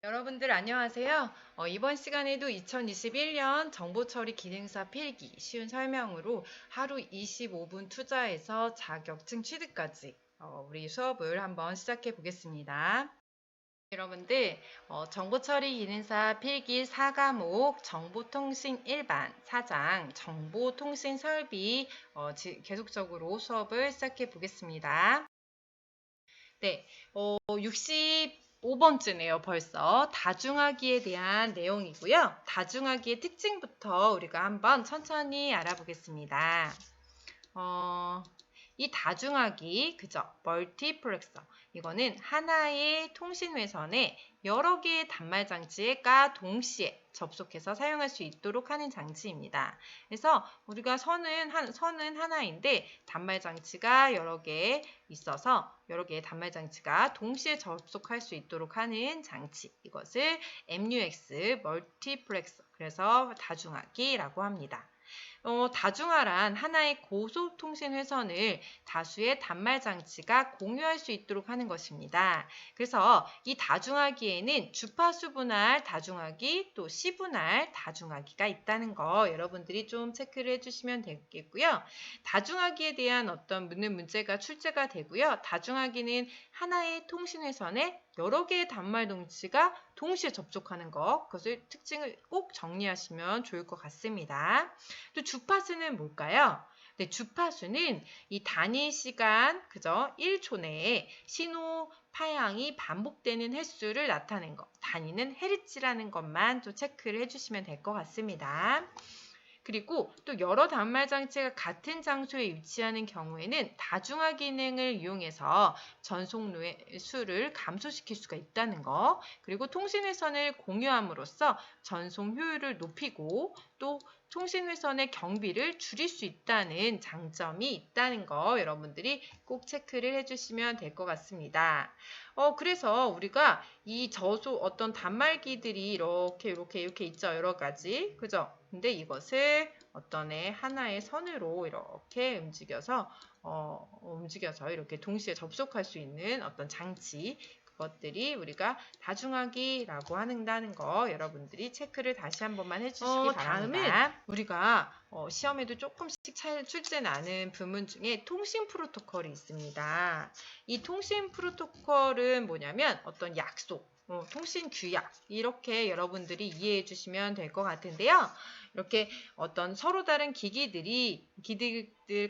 여러분들 안녕하세요. 이번 시간에도 2021년 정보처리 기능사 필기 쉬운 설명으로 하루 25분 투자해서 자격증 취득까지 우리 수업을 한번 시작해 보겠습니다. 여러분들 정보처리 기능사 필기 4과목 정보통신 일반 4장 정보통신 설비 계속적으로 수업을 시작해 보겠습니다. 네, 65번째네요, 벌써. 다중화기에 대한 내용이고요. 다중화기의 특징부터 우리가 한번 천천히 알아보겠습니다. 이 다중화기, 그죠? 멀티플렉서. 이거는 하나의 통신회선에 여러 개의 단말 장치가 동시에 접속해서 사용할 수 있도록 하는 장치입니다. 그래서 우리가 선은 하나인데 단말 장치가 여러 개 있어서 여러 개의 단말 장치가 동시에 접속할 수 있도록 하는 장치. 이것을 MUX, 멀티플렉서, 그래서 다중화기라고 합니다. 다중화란 하나의 고속통신 회선을 다수의 단말 장치가 공유할 수 있도록 하는 것입니다. 그래서 이 다중화기에는 주파수 분할 다중화기 또 시분할 다중화기가 있다는 거 여러분들이 좀 체크를 해주시면 되겠고요. 다중화기에 대한 어떤 문제가 출제가 되고요. 다중화기는 하나의 통신 회선에 여러 개의 단말 동치가 동시에 접촉하는 것, 그것을 특징을 꼭 정리하시면 좋을 것 같습니다. 또 주파수는 뭘까요? 네, 주파수는 이 단위 시간, 그죠? 1초 내에 신호 파향이 반복되는 횟수를 나타낸 것. 단위는 헤르츠라는 것만 또 체크를 해주시면 될 것 같습니다. 그리고 또 여러 단말 장치가 같은 장소에 위치하는 경우에는 다중화 기능을 이용해서 전송로의 수를 감소시킬 수가 있다는 거. 그리고 통신회선을 공유함으로써 전송 효율을 높이고 또 통신회선의 경비를 줄일 수 있다는 장점이 있다는 거 여러분들이 꼭 체크를 해주시면 될 것 같습니다. 그래서 우리가 이 어떤 단말기들이 이렇게 있죠. 여러 가지. 그죠? 근데 이것을 하나의 선으로 이렇게 움직여서 이렇게 동시에 접속할 수 있는 어떤 장치, 그것들이 우리가 다중화기라고 한다는 거 여러분들이 체크를 다시 한 번만 해주시기 바랍니다. 다음은 우리가 시험에도 조금씩 출제 나는 부문 중에 통신 프로토콜이 있습니다. 이 통신 프로토콜은 뭐냐면 어떤 약속, 통신 규약 이렇게 여러분들이 이해해 주시면 될 것 같은데요. 이렇게 어떤 서로 다른 기기들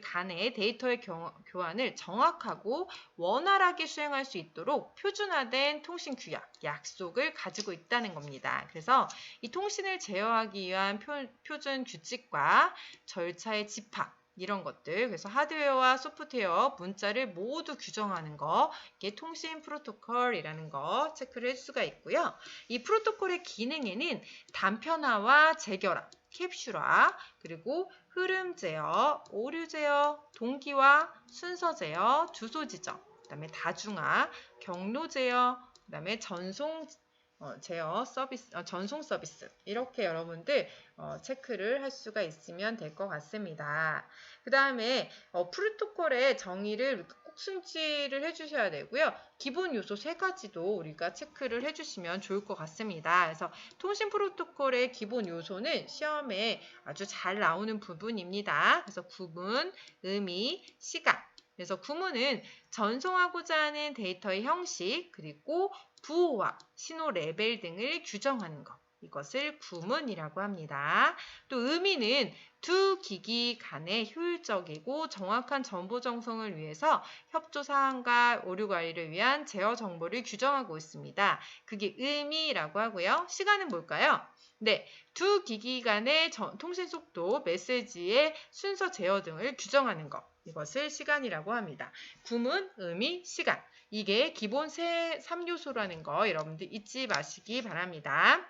간의 데이터의 교환을 정확하고 원활하게 수행할 수 있도록 표준화된 통신 규약, 약속을 가지고 있다는 겁니다. 그래서 이 통신을 제어하기 위한 표준 규칙과 절차의 집합, 이런 것들, 그래서 하드웨어와 소프트웨어, 문자를 모두 규정하는 거, 이게 통신 프로토콜이라는 거 체크를 할 수가 있고요. 이 프로토콜의 기능에는 단편화와 재결합, 캡슐화, 그리고 흐름 제어, 오류 제어, 동기화, 순서 제어, 주소 지정, 그다음에 다중화, 경로 제어, 그다음에 전송 제어 서비스, 전송 서비스 이렇게 여러분들 체크를 할 수가 있으면 될 것 같습니다. 그 다음에 프로토콜의 정의를 꼭 순지를 해주셔야 되고요. 기본 요소 3가지도 우리가 체크를 해주시면 좋을 것 같습니다. 그래서 통신 프로토콜의 기본 요소는 시험에 아주 잘 나오는 부분입니다. 그래서 구문, 의미, 시간. 그래서 구문은 전송하고자 하는 데이터의 형식, 그리고 부호와 신호 레벨 등을 규정하는 것. 이것을 구문이라고 합니다. 또 의미는 두 기기 간의 효율적이고 정확한 정보 전송을 위해서 협조 사항과 오류 관리를 위한 제어 정보를 규정하고 있습니다. 그게 의미라고 하고요. 시간은 뭘까요? 네, 두 기기 간의 통신 속도, 메시지의 순서 제어 등을 규정하는 것. 이것을 시간이라고 합니다. 구문, 의미, 시간. 이게 기본 3요소라는 거 여러분들 잊지 마시기 바랍니다.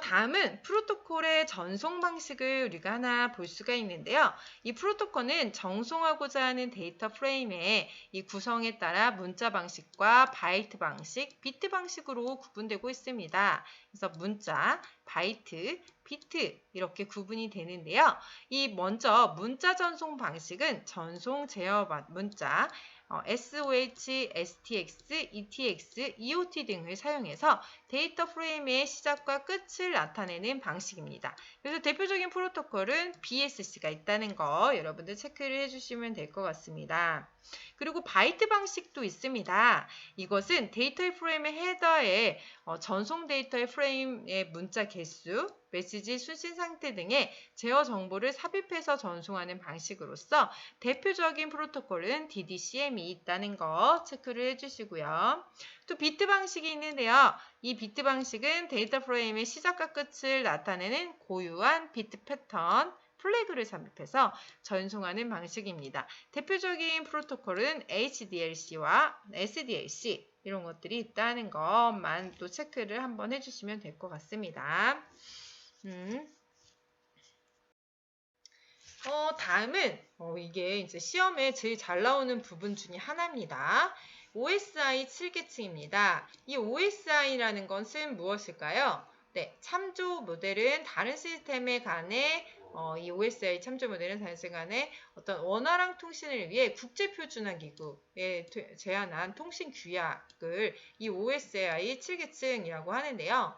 다음은 프로토콜의 전송 방식을 우리가 하나 볼 수가 있는데요. 이 프로토콜은 전송하고자 하는 데이터 프레임의 이 구성에 따라 문자 방식과 바이트 방식, 비트 방식으로 구분되고 있습니다. 그래서 문자, 바이트, 비트 이렇게 구분이 되는데요. 이 먼저 문자 전송 방식은 전송 제어 문자, SOH, STX, ETX, EOT 등을 사용해서 데이터 프레임의 시작과 끝을 나타내는 방식입니다. 그래서 대표적인 프로토콜은 BSC가 있다는 거 여러분들 체크를 해주시면 될 것 같습니다. 그리고 바이트 방식도 있습니다. 이것은 데이터의 프레임의 헤더에 전송 데이터의 프레임의 문자 개수, 메시지 수신 상태 등의 제어 정보를 삽입해서 전송하는 방식으로서 대표적인 프로토콜은 DDCM이 있다는 거 체크를 해주시고요. 또 비트 방식이 있는데요. 이 비트 방식은 데이터 프레임의 시작과 끝을 나타내는 고유한 비트 패턴, 플래그를 삽입해서 전송하는 방식입니다. 대표적인 프로토콜은 HDLC와 SDLC 이런 것들이 있다는 것만 또 체크를 한번 해주시면 될 것 같습니다. 다음은 이게 이제 시험에 제일 잘 나오는 부분 중에 하나입니다. OSI 7계층입니다. 이 OSI라는 것은 무엇일까요? 네, 참조 모델은 다른 시스템에 관해 이 OSI 참조 모델은 다른 시스템 간의 어떤 원활한 통신을 위해 국제표준화기구에 제안한 통신 규약을 이 OSI 7계층이라고 하는데요.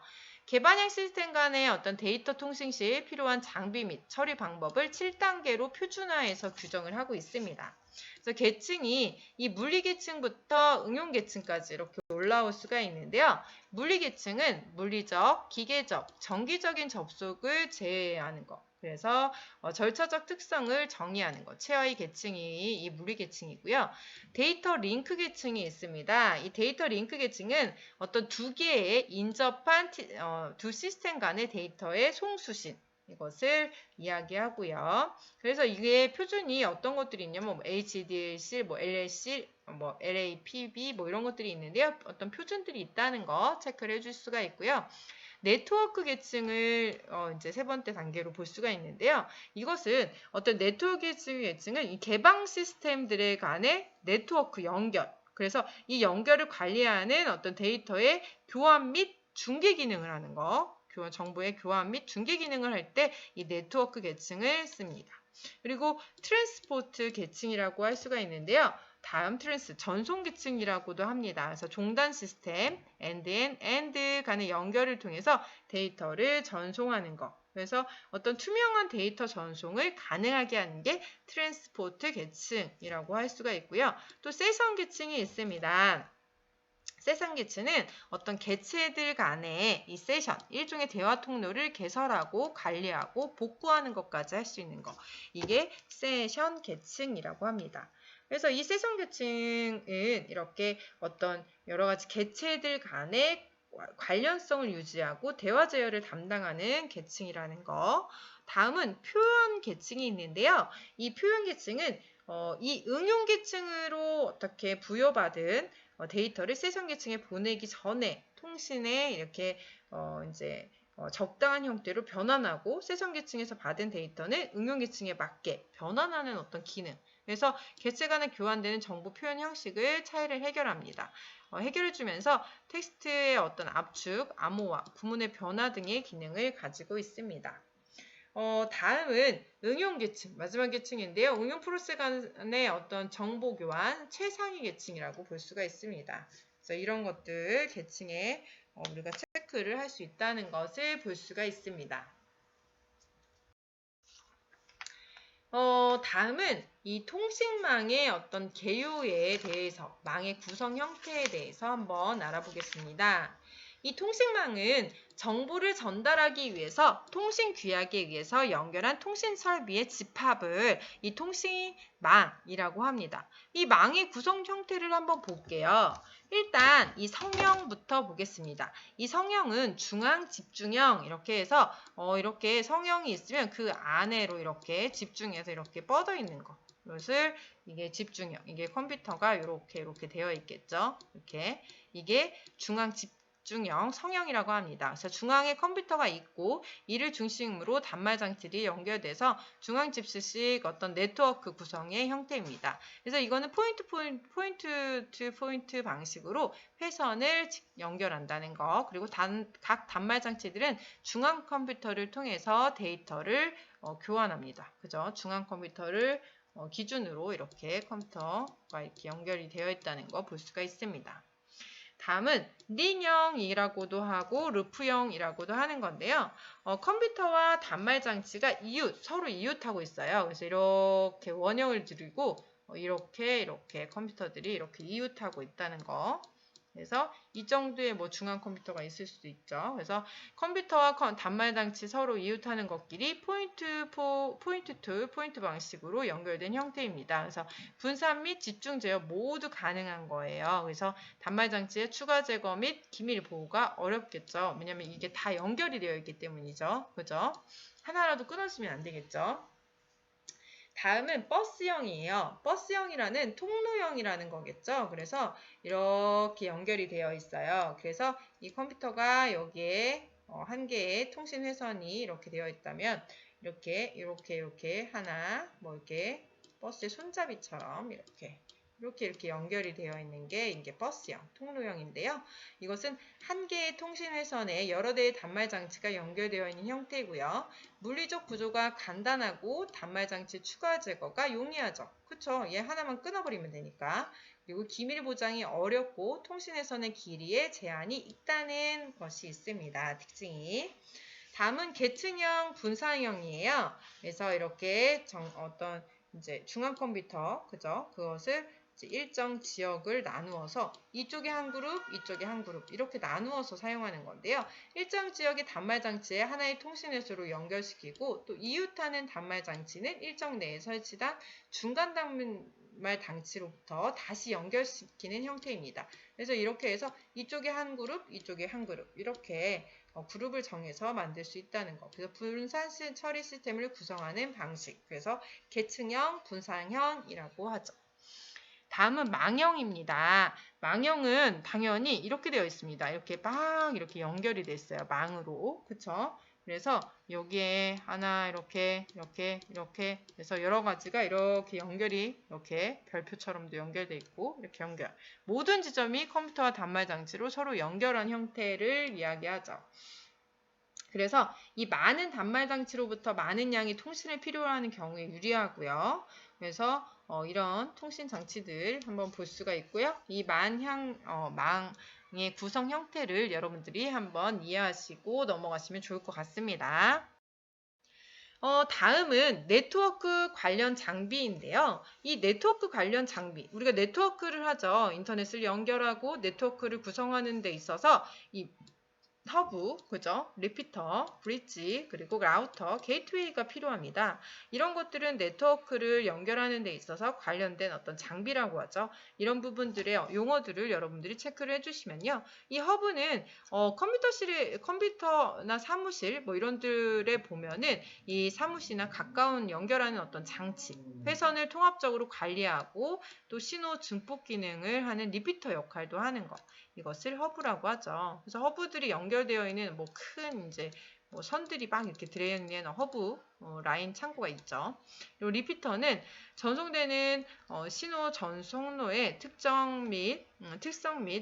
개반형 시스템 간의 어떤 데이터 통신 시에 필요한 장비 및 처리 방법을 7단계로 표준화해서 규정을 하고 있습니다. 그래서 계층이 이 물리 계층부터 응용 계층까지 이렇게 올라올 수가 있는데요. 물리 계층은 물리적, 기계적, 정기적인 접속을 제외하는 것. 그래서 절차적 특성을 정의하는 것. 최하위 계층이 이 물리 계층이고요. 데이터 링크 계층이 있습니다. 이 데이터 링크 계층은 어떤 두 개의 인접한 두 시스템 간의 데이터의 송수신. 이것을 이야기하고요. 그래서 이게 표준이 어떤 것들이 있냐면 HDLC, LLC, LAPB 이런 것들이 있는데요. 어떤 표준들이 있다는 거 체크를 해줄 수가 있고요. 네트워크 계층을 이제 세 번째 단계로 볼 수가 있는데요. 이것은 어떤 네트워크 계층은 이 개방 시스템들에 간의 네트워크 연결. 그래서 이 연결을 관리하는 어떤 데이터의 교환 및 중계 기능을 하는 거. 정보의 교환 및 중계 기능을 할 때 이 네트워크 계층을 씁니다. 그리고 트랜스포트 계층이라고 할 수가 있는데요. 다음 전송 계층이라고도 합니다. 그래서 종단 시스템, end 간의 연결을 통해서 데이터를 전송하는 것. 그래서 어떤 투명한 데이터 전송을 가능하게 하는 게 트랜스포트 계층이라고 할 수가 있고요. 또 세션 계층이 있습니다. 세션 계층은 어떤 개체들 간의 이 세션, 일종의 대화 통로를 개설하고 관리하고 복구하는 것까지 할 수 있는 것. 이게 세션 계층이라고 합니다. 그래서 이 세션 계층은 이렇게 어떤 여러 가지 개체들 간의 관련성을 유지하고 대화 제어를 담당하는 계층이라는 거. 다음은 표현 계층이 있는데요. 이 표현 계층은 이 응용 계층으로 어떻게 부여받은 데이터를 세션 계층에 보내기 전에 통신에 이렇게 이제 적당한 형태로 변환하고 세션 계층에서 받은 데이터는 응용 계층에 맞게 변환하는 어떤 기능. 그래서 개체 간에 교환되는 정보 표현 형식을 차이를 해결합니다. 해결해주면서 텍스트의 어떤 압축, 암호화, 구문의 변화 등의 기능을 가지고 있습니다. 다음은 응용 계층, 마지막 계층인데요. 응용 프로세스 간의 어떤 정보 교환, 최상위 계층이라고 볼 수가 있습니다. 그래서 이런 것들 계층에 우리가 체크를 할 수 있다는 것을 볼 수가 있습니다. 다음은 이 통신망의 어떤 개요에 대해서, 망의 구성 형태에 대해서 한번 알아보겠습니다. 이 통신망은 정보를 전달하기 위해서 통신 규약에 의해서 연결한 통신 설비의 집합을 이 통신망이라고 합니다. 이 망의 구성 형태를 한번 볼게요. 일단 이 성형부터 보겠습니다. 이 성형은 중앙 집중형 이렇게 해서 이렇게 성형이 있으면 그 안으로 이렇게 집중해서 이렇게 뻗어 있는 거. 이것을 이게 집중형, 이게 컴퓨터가 이렇게 되어 있겠죠. 이렇게 이게 중앙 집중형 성형이라고 합니다. 그래서 중앙에 컴퓨터가 있고 이를 중심으로 단말 장치들이 연결돼서 중앙 집수식 어떤 네트워크 구성의 형태입니다. 그래서 이거는 포인트 투 포인트 방식으로 회선을 연결한다는 거. 그리고 각 단말 장치들은 중앙 컴퓨터를 통해서 데이터를 교환합니다. 그죠? 중앙 컴퓨터를 기준으로 이렇게 컴퓨터가 이렇게 연결이 되어 있다는 거 볼 수가 있습니다. 다음은 린형이라고도 하고 루프형이라고도 하는 건데요. 컴퓨터와 단말 장치가 서로 이웃하고 있어요. 그래서 이렇게 원형을 드리고 이렇게 컴퓨터들이 이렇게 이웃하고 있다는 거. 그래서 이 정도의 뭐 중앙 컴퓨터가 있을 수도 있죠. 그래서 컴퓨터와 단말 장치 서로 이웃하는 것끼리 포인트 투 포인트 방식으로 연결된 형태입니다. 그래서 분산 및 집중 제어 모두 가능한 거예요. 그래서 단말 장치의 추가 제거 및 기밀 보호가 어렵겠죠. 왜냐면 이게 다 연결이 되어 있기 때문이죠. 그죠? 하나라도 끊어지면 안 되겠죠. 다음은 버스형이에요. 버스형이라는 통로형이라는 거겠죠. 그래서 이렇게 연결이 되어 있어요. 그래서 이 컴퓨터가 여기에 한 개의 통신 회선이 이렇게 되어 있다면 이렇게 하나 뭐 이렇게 버스의 손잡이처럼 이렇게 연결이 되어 있는 게 이게 버스형, 통로형인데요. 이것은 한 개의 통신 회선에 여러 대의 단말 장치가 연결되어 있는 형태이고요. 물리적 구조가 간단하고 단말 장치 추가 제거가 용이하죠. 그쵸? 얘 하나만 끊어버리면 되니까. 그리고 기밀 보장이 어렵고 통신 회선의 길이에 제한이 있다는 것이 있습니다. 특징이. 다음은 계층형 분산형이에요. 그래서 이렇게 어떤 이제 중앙 컴퓨터, 그죠? 그것을 일정 지역을 나누어서 이쪽에 한 그룹, 이쪽에 한 그룹 이렇게 나누어서 사용하는 건데요. 일정 지역의 단말 장치에 하나의 통신 회수로 연결시키고 또 이웃하는 단말 장치는 일정 내에 설치된 중간 단말 장치로부터 다시 연결시키는 형태입니다. 그래서 이렇게 해서 이쪽에 한 그룹, 이쪽에 한 그룹 이렇게 그룹을 정해서 만들 수 있다는 거. 그래서 분산 처리 시스템을 구성하는 방식. 그래서 계층형, 분산형이라고 하죠. 다음은 망형입니다. 망형은 당연히 이렇게 되어 있습니다. 이렇게 이렇게 연결이 돼 있어요. 망으로. 그쵸? 그래서 여기에 하나 이렇게 그래서 여러 가지가 이렇게 연결이 이렇게 별표처럼도 연결돼 있고 이렇게 연결. 모든 지점이 컴퓨터와 단말 장치로 서로 연결한 형태를 이야기하죠. 그래서 이 많은 단말 장치로부터 많은 양의 통신을 필요로 하는 경우에 유리하고요. 그래서 이런 통신 장치들 한번 볼 수가 있고요. 이 망의 구성 형태를 여러분들이 한번 이해하시고 넘어가시면 좋을 것 같습니다. 다음은 네트워크 관련 장비인데요. 이 네트워크 관련 장비, 우리가 네트워크를 하죠. 인터넷을 연결하고 네트워크를 구성하는 데 있어서 이 허브, 그죠? 리피터, 브릿지, 그리고 라우터, 게이트웨이가 필요합니다. 이런 것들은 네트워크를 연결하는 데 있어서 관련된 어떤 장비라고 하죠. 이런 부분들의 용어들을 여러분들이 체크를 해주시면요. 이 허브는 컴퓨터나 사무실 뭐 이런 들에 보면은 이 사무실이나 가까운 연결하는 어떤 장치, 회선을 통합적으로 관리하고 또 신호 증폭 기능을 하는 리피터 역할도 하는 것. 이것을 허브라고 하죠. 그래서 허브들이 연결되어 있는 뭐 큰 이제 선들이 막 이렇게 들어있는 허브 라인 창구가 있죠. 그리고 리피터는 전송되는 신호 전송로의 특성 및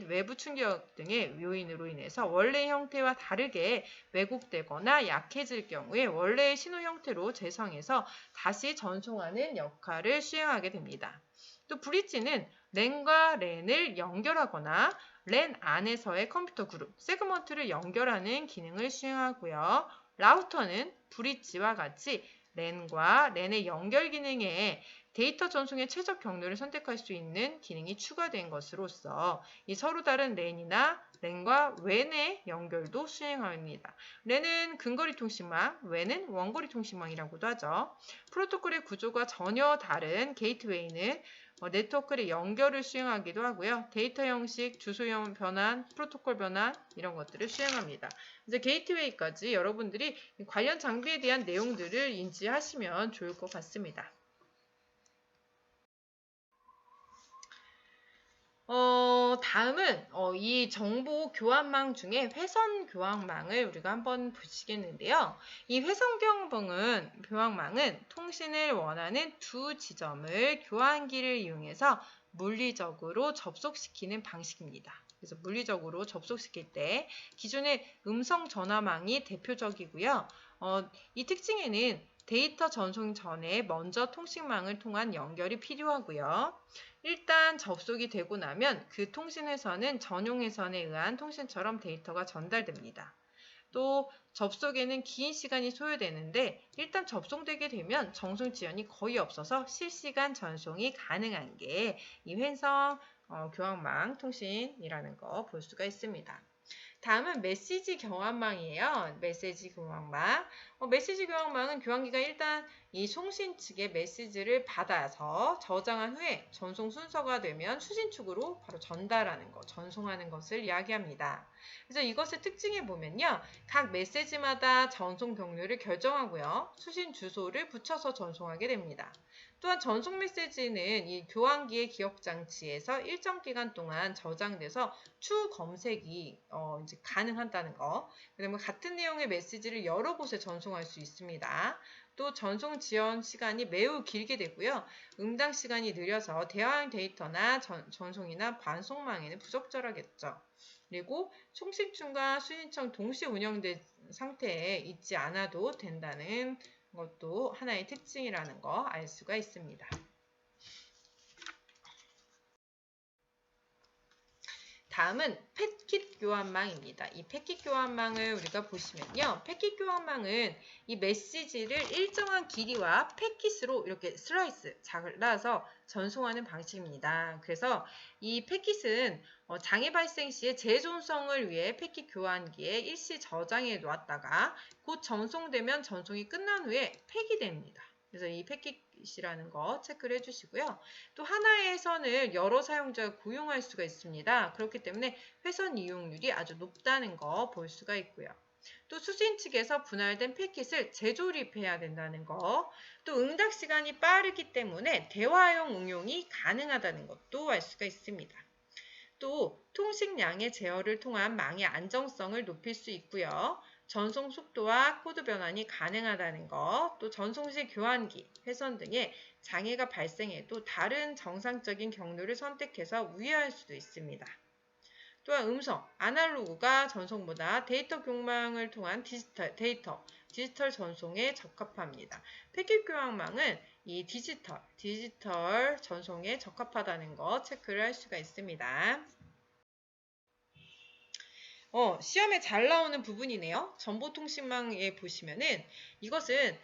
외부 충격 등의 요인으로 인해서 원래 형태와 다르게 왜곡되거나 약해질 경우에 원래의 신호 형태로 재성해서 다시 전송하는 역할을 수행하게 됩니다. 또 브릿지는 랜과 랜을 연결하거나 랜 안에서의 컴퓨터 그룹, 세그먼트를 연결하는 기능을 수행하고요. 라우터는 브릿지와 같이 랜과 랜의 연결 기능에 데이터 전송의 최적 경로를 선택할 수 있는 기능이 추가된 것으로서 이 서로 다른 랜과 웬의 연결도 수행합니다. 랜은 근거리 통신망, 웬은 원거리 통신망이라고도 하죠. 프로토콜의 구조가 전혀 다른 게이트웨이는 네트워크의 연결을 수행하기도 하고요. 데이터 형식, 주소 변환, 프로토콜 변환 이런 것들을 수행합니다. 이제 게이트웨이까지 여러분들이 관련 장비에 대한 내용들을 인지하시면 좋을 것 같습니다. 다음은 이 정보 교환망 중에 회선 교환망을 우리가 한번 보시겠는데요. 이 회선 교환망은 통신을 원하는 두 지점을 교환기를 이용해서 물리적으로 접속시키는 방식입니다. 그래서 물리적으로 접속시킬 때 기존의 음성 전화망이 대표적이고요. 이 특징에는 데이터 전송 전에 먼저 통신망을 통한 연결이 필요하고요. 일단 접속이 되고 나면 그 통신회선은 전용회선에 의한 통신처럼 데이터가 전달됩니다. 또 접속에는 긴 시간이 소요되는데 일단 접속되게 되면 전송 지연이 거의 없어서 실시간 전송이 가능한 게 이 회선 교환망 통신이라는 거 볼 수가 있습니다. 다음은 메시지 교환망이에요. 메시지 교환망. 메시지 교환망은 교환기가 일단 이 송신 측의 메시지를 받아서 저장한 후에 전송 순서가 되면 수신 측으로 바로 전달하는 것, 전송하는 것을 이야기합니다. 그래서 이것의 특징에 보면요. 각 메시지마다 전송 경로를 결정하고요. 수신 주소를 붙여서 전송하게 됩니다. 또한 전송 메시지는 이 교환기의 기억 장치에서 일정 기간 동안 저장돼서 추후 검색이 이제 가능하다는 거. 그다음에 같은 내용의 메시지를 여러 곳에 전송할 수 있습니다. 또 전송 지연 시간이 매우 길게 되고요. 응답 시간이 느려서 대화형 데이터나 전송이나 반송망에는 부적절하겠죠. 그리고 송신층과 수신청 동시에 운영된 상태에 있지 않아도 된다는 것도 하나의 특징이라는 거 알 수가 있습니다. 다음은 패킷 교환망입니다. 이 패킷 교환망을 우리가 보시면요. 패킷 교환망은 이 메시지를 일정한 길이와 패킷으로 이렇게 슬라이스, 잘라서 전송하는 방식입니다. 그래서 이 패킷은 장애 발생 시에 재존성을 위해 패킷 교환기에 일시 저장해 놓았다가 곧 전송되면 전송이 끝난 후에 폐기됩니다. 그래서 이 패킷이라는 거 체크를 해주시고요. 또 하나의 회선을 여러 사용자가 구용할 수가 있습니다. 그렇기 때문에 회선 이용률이 아주 높다는 거 볼 수가 있고요. 또 수신 측에서 분할된 패킷을 재조립해야 된다는 거, 또 응답 시간이 빠르기 때문에 대화용 응용이 가능하다는 것도 알 수가 있습니다. 또 통신량의 제어를 통한 망의 안정성을 높일 수 있고요. 전송 속도와 코드 변환이 가능하다는 것, 또 전송 시 교환기, 회선 등의 장애가 발생해도 다른 정상적인 경로를 선택해서 우회할 수도 있습니다. 또한 음성, 아날로그가 전송보다 데이터 교환망을 통한 디지털 전송에 적합합니다. 패킷 교환망은 이 디지털 전송에 적합하다는 거 체크를 할 수가 있습니다. 시험에 잘 나오는 부분이네요. 정보통신망에 보시면은 이것은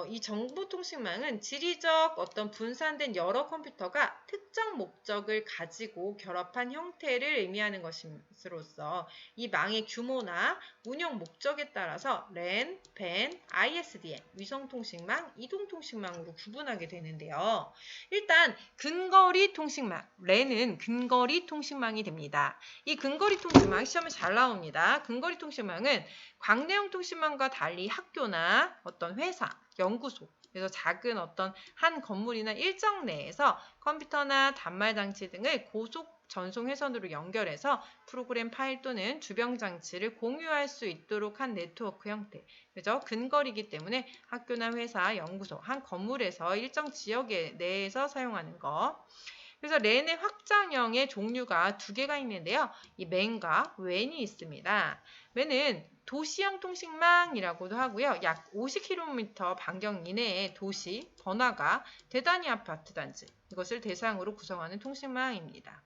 이 정보통신망은 지리적 어떤 분산된 여러 컴퓨터가 특정 목적을 가지고 결합한 형태를 의미하는 것으로서 이 망의 규모나 운영 목적에 따라서 LAN, PAN, ISDN, 위성통신망, 이동통신망으로 구분하게 되는데요. 일단 근거리 통신망, LAN은 근거리 통신망이 됩니다. 이 근거리 통신망 시험에 잘 나옵니다. 근거리 통신망은 광내용 통신망과 달리 학교나 어떤 회사, 연구소, 그래서 작은 어떤 한 건물이나 일정 내에서 컴퓨터나 단말 장치 등을 고속 전송 회선으로 연결해서 프로그램 파일 또는 주변 장치를 공유할 수 있도록 한 네트워크 형태. 그래서 근거리이기 때문에 학교나 회사, 연구소, 한 건물에서 일정 지역 내에서 사용하는 거. 그래서 랜의 확장형의 종류가 두 개가 있는데요. 이 맨과 웬이 있습니다. 맨은 도시형 통신망이라고도 하고요. 약 50km 반경 이내의 도시, 번화가, 대단위 아파트 단지 이것을 대상으로 구성하는 통신망입니다.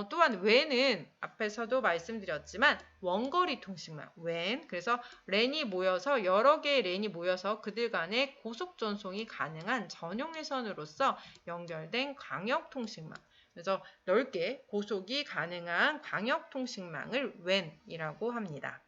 또한 웬은 앞에서도 말씀드렸지만 원거리 통신망, 웬. 그래서 랜이 모여서 여러 개의 랜이 모여서 그들 간의 고속 전송이 가능한 전용 회선으로서 연결된 광역 통신망. 그래서 넓게 고속이 가능한 광역 통신망을 웬이라고 합니다.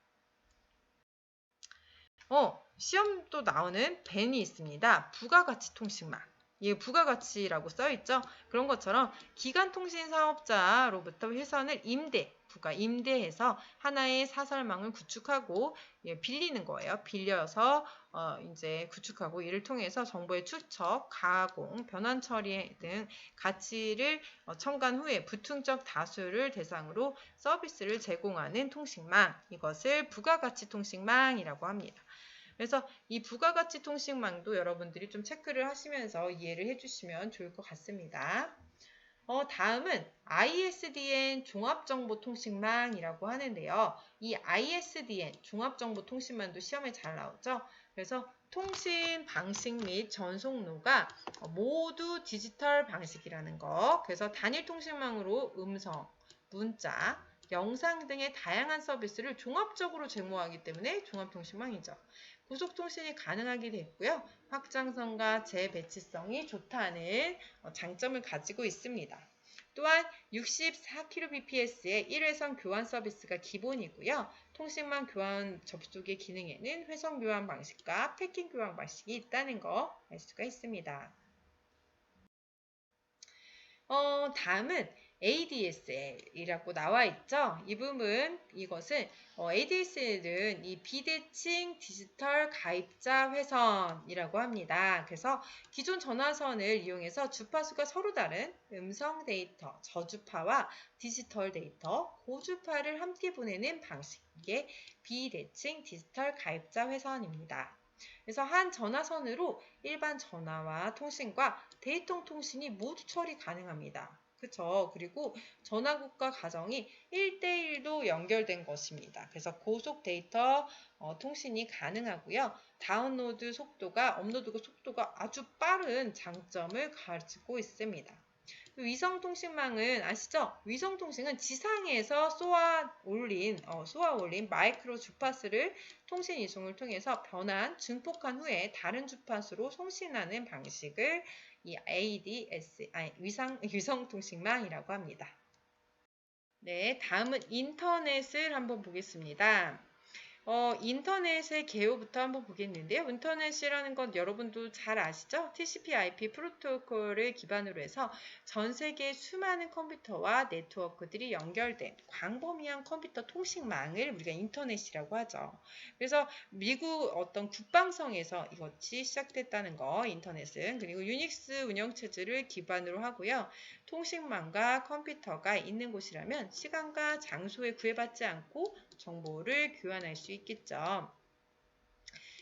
시험도 나오는 벤이 있습니다. 부가가치 통신망. 예, 부가가치라고 써있죠. 그런 것처럼 기간통신 사업자로부터 회선을 임대해서 하나의 사설망을 구축하고 빌리는 거예요. 빌려서 이제 구축하고 이를 통해서 정보의 추적, 가공, 변환 처리 등 가치를 첨가한 후에 부층적 다수를 대상으로 서비스를 제공하는 통신망, 이것을 부가가치 통신망이라고 합니다. 그래서 이 부가가치 통신망도 여러분들이 좀 체크를 하시면서 이해를 해주시면 좋을 것 같습니다. 다음은 ISDN 종합정보통신망이라고 하는데요. 이 ISDN 종합정보통신망도 시험에 잘 나오죠. 그래서 통신 방식 및 전송로가 모두 디지털 방식이라는 거. 그래서 단일 통신망으로 음성, 문자, 영상 등의 다양한 서비스를 종합적으로 제공하기 때문에 종합통신망이죠. 고속통신이 가능하게 됐고요. 확장성과 재배치성이 좋다는 장점을 가지고 있습니다. 또한 64kbps의 1회선 교환 서비스가 기본이고요. 통신망 교환 접속의 기능에는 회선 교환 방식과 패킹 교환 방식이 있다는 거 알 수가 있습니다. 다음은 ADSL이라고 나와 있죠. 이 부분, 이것은 ADSL은 이 비대칭 디지털 가입자 회선이라고 합니다. 그래서 기존 전화선을 이용해서 주파수가 서로 다른 음성 데이터, 저주파와 디지털 데이터, 고주파를 함께 보내는 방식의 비대칭 디지털 가입자 회선입니다. 그래서 한 전화선으로 일반 전화와 통신과 데이터 통신이 모두 처리 가능합니다. 그쵸? 그리고 전화국과 가정이 1대1도 연결된 것입니다. 그래서 고속 데이터 통신이 가능하고요. 다운로드 속도가, 업로드 속도가 아주 빠른 장점을 가지고 있습니다. 위성통신망은 아시죠? 위성통신은 지상에서 쏘아 올린 마이크로 주파수를 통신 이송을 통해서 변환, 증폭한 후에 다른 주파수로 송신하는 방식을 이 위성통신망이라고 합니다. 네, 다음은 인터넷을 한번 보겠습니다. 인터넷의 개요부터 한번 보겠는데요. 인터넷이라는 건 여러분도 잘 아시죠? TCP/IP 프로토콜을 기반으로 해서 전 세계 수많은 컴퓨터와 네트워크들이 연결된 광범위한 컴퓨터 통신망을 우리가 인터넷이라고 하죠. 그래서 미국 어떤 국방성에서 이것이 시작됐다는 거, 인터넷은. 그리고 유닉스 운영체제를 기반으로 하고요. 통신망과 컴퓨터가 있는 곳이라면 시간과 장소에 구애받지 않고 정보를 교환할 수 있겠죠.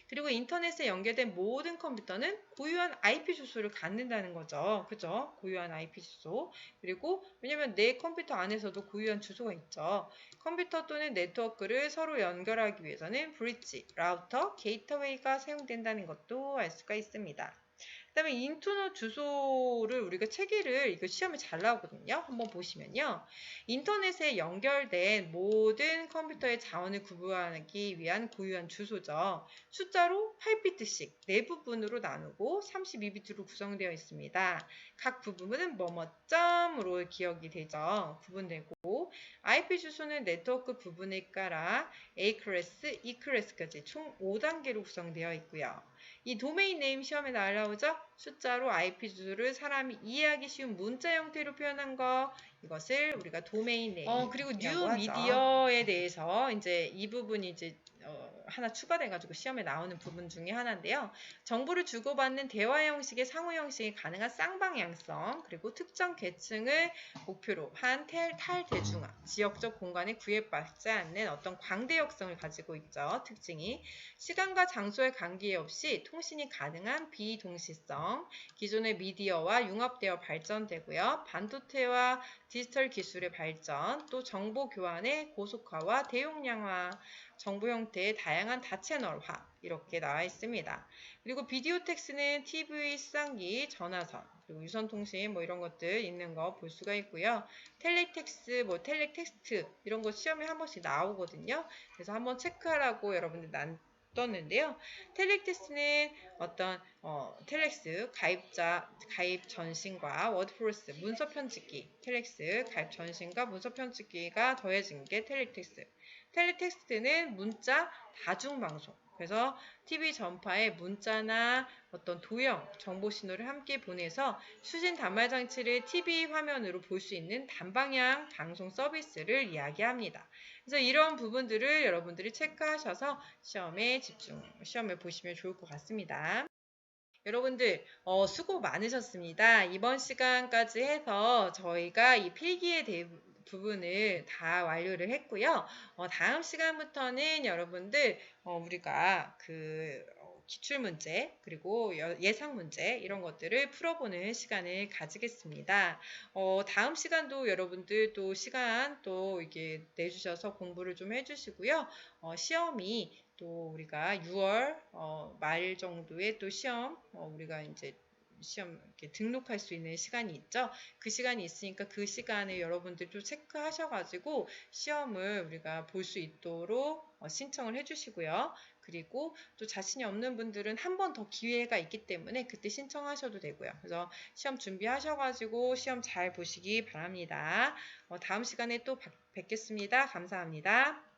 그리고 인터넷에 연결된 모든 컴퓨터는 고유한 IP 주소를 갖는다는 거죠. 그죠? 고유한 IP 주소. 그리고 왜냐면 내 컴퓨터 안에서도 고유한 주소가 있죠. 컴퓨터 또는 네트워크를 서로 연결하기 위해서는 브릿지, 라우터, 게이트웨이가 사용된다는 것도 알 수가 있습니다. 그 다음에 인터넷 주소를 우리가 체계를 이거 시험에 잘 나오거든요. 한번 보시면요. 인터넷에 연결된 모든 컴퓨터의 자원을 구분하기 위한 고유한 주소죠. 숫자로 8비트씩 4부분으로 나누고 32비트로 구성되어 있습니다. 각 부분은 뭐뭐점으로 기억이 되죠. 구분되고 IP 주소는 네트워크 부분에 따라 A 클래스, E 클래스까지 총 5단계로 구성되어 있고요. 이 도메인 네임 시험에 나오죠? 숫자로 IP 주소를 사람이 이해하기 쉬운 문자 형태로 표현한 거, 이것을 우리가 도메인 네임. 그리고 뉴 미디어에 대해서 이제 이 부분이 이제 하나 추가돼가지고 시험에 나오는 부분 중에 하나인데요. 정보를 주고받는 대화 형식의 상호 형식이 가능한 쌍방향성, 그리고 특정 계층을 목표로 한 탈대중화, 지역적 공간에 구애받지 않는 어떤 광대역성을 가지고 있죠. 특징이. 시간과 장소에 관계없이 통신이 가능한 비동시성, 기존의 미디어와 융합되어 발전되고요. 반도체와 디지털 기술의 발전, 또 정보 교환의 고속화와 대용량화, 정보 형태의 다양한 다채널화 이렇게 나와 있습니다. 그리고 비디오 텍스는 TV, 수상기, 전화선, 그리고 유선통신 이런 것들 있는 거 볼 수가 있고요. 텔레텍스, 텔레텍스트 이런 거 시험에 한 번씩 나오거든요. 그래서 한번 체크하라고 여러분들 떴는데요. 텔레텍스는 어떤 텔렉스 가입 전신과 워드프로스 문서 편집기, 텔렉스 가입 전신과 문서 편집기가 더해진 게 텔레텍스. 텔레텍스트는 문자 다중방송. 그래서 TV 전파에 문자나 어떤 도형, 정보 신호를 함께 보내서 수신 단말 장치를 TV 화면으로 볼 수 있는 단방향 방송 서비스를 이야기합니다. 그래서 이런 부분들을 여러분들이 체크하셔서 시험에 보시면 좋을 것 같습니다. 여러분들 수고 많으셨습니다. 이번 시간까지 해서 저희가 이 필기에 대해 부분을 다 완료를 했고요. 다음 시간부터는 여러분들 우리가 기출문제 그리고 예상 문제 이런 것들을 풀어보는 시간을 가지겠습니다. 다음 시간도 여러분들 또 시간 또 이게 내주셔서 공부를 좀 해주시고요. 시험이 또 우리가 6월 말 정도에 또 시험 우리가 이제 시험 이렇게 등록할 수 있는 시간이 있죠. 그 시간이 있으니까 그 시간에 여러분들도 체크하셔가지고 시험을 우리가 볼 수 있도록 신청을 해주시고요. 그리고 또 자신이 없는 분들은 한 번 더 기회가 있기 때문에 그때 신청하셔도 되고요. 그래서 시험 준비하셔가지고 시험 잘 보시기 바랍니다. 다음 시간에 또 뵙겠습니다. 감사합니다.